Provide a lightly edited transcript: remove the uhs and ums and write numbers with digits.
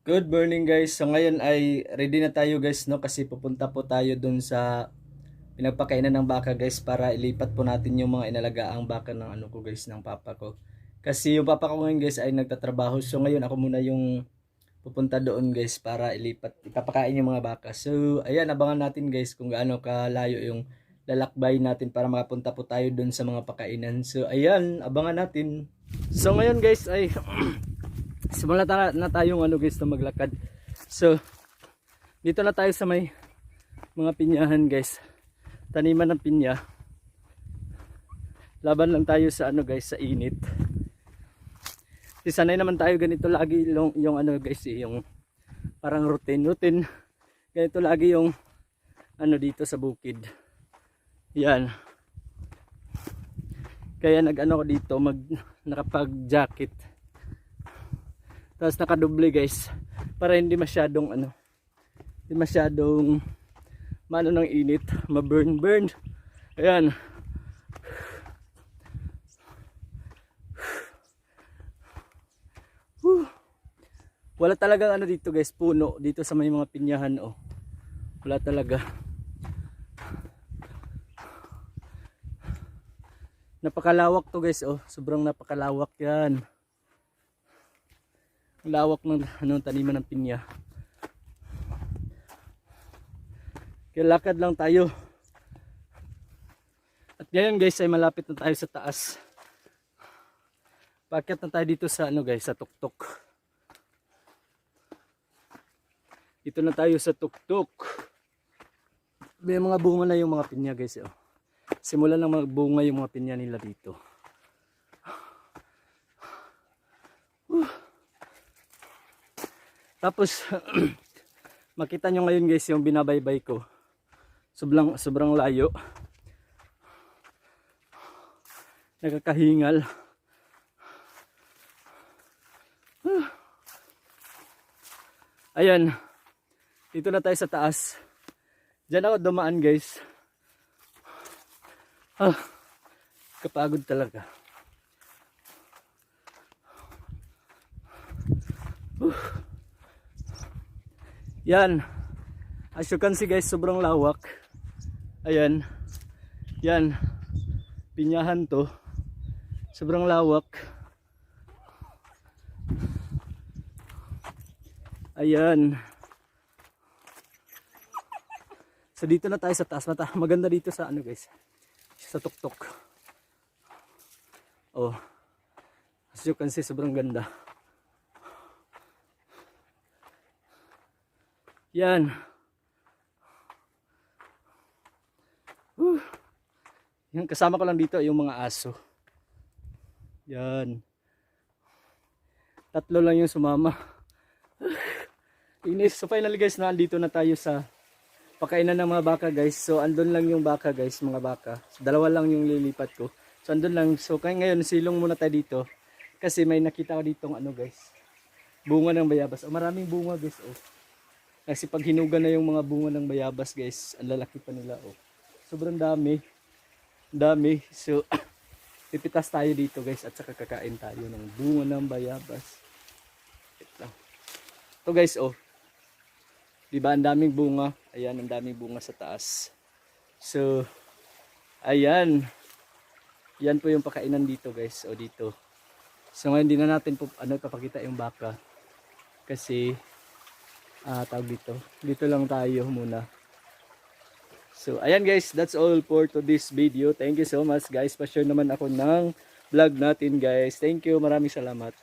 Good morning guys. So ngayon ay ready na tayo guys no kasi pupunta po tayo dun sa pinagpakainan ng baka guys para ilipat po natin yung mga inalagaang baka ng ano ko guys ng papa ko. Kasi yung papa ko ngayon guys ay nagtatrabaho. So ngayon ako muna yung pupunta doon guys para ipapakain yung mga baka. So ayan, abangan natin guys kung gaano kalayo yung lalakbay natin para makapunta po tayo doon sa mga pakainan. So ayan, abangan natin. So ngayon guys ay simulan na tayong ano guys na maglakad. So dito na tayo sa may mga pinyahan guys. Taniman ng pinya. Laban lang tayo sa ano guys, sa init. Kasi sanay naman tayo ganito lagi yung ano guys, yung parang routine. Ganito lagi yung ano dito sa bukid. Yan. Kaya nag-ano ko dito, nakapag-jacket. Tapos nakadoble guys para hindi masyadong ano, hindi masyadong mano ng init, ma-burn. Ayan. Wala talagang ano dito guys, puno dito sa may mga pinyahan oh. Wala talaga. Napakalawak to guys oh, sobrang napakalawak 'yan. Lawak ng ano, taniman ng pinya. Kaya lakad lang tayo. At ngayon guys ay malapit na tayo sa taas. Paakyat na tayo dito sa ano guys, sa tuktok. Dito na tayo sa tuktok. May mga bunga na yung mga pinya guys oh. Simulan na magbunga yung mga pinya nila dito. Tapos makita nyo ngayon guys yung binabaybay ko. Sobrang layo. Nakakahingal. Ayan. Dito na tayo sa taas. Diyan ako dumaan guys. Kapagod talaga. Yan. As you can see guys, sobrang lawak. Ayan. Yan. Pinyahan to. Sobrang lawak. Ayan. So dito na tayo sa taas. Maganda dito sa ano guys, sa tuktok. Oh. As you can see, sobrang ganda. Yan. Yung kasama ko lang dito yung mga aso. Yan. 3 lang yung sumama. Inis. So finally guys, nandito na tayo sa pakainan ng mga baka guys. So andun lang yung baka guys, mga baka. So, 2 lang yung lilipat ko. So andun lang. So kaya ngayon silong muna tayo dito. Kasi may nakita ko ditong ano guys, bunga ng bayabas. Oh, maraming bunga guys oh. Kasi pag hinugan na yung mga bunga ng bayabas guys, ang lalaki pa nila oh. Sobrang dami. Dami. So pipitas tayo dito guys at saka kakain tayo ng bunga ng bayabas. Ito guys oh. Diba ang daming bunga? Ayan, ang daming bunga sa taas. So ayan. Yan po yung pakainan dito guys o dito. So ngayon hindi na natin po ipapakita yung baka. Kasi tawag dito lang tayo muna. So ayan guys, that's all for this video. Thank you so much guys. Pa-share naman ako ng vlog natin guys. Thank you, maraming salamat.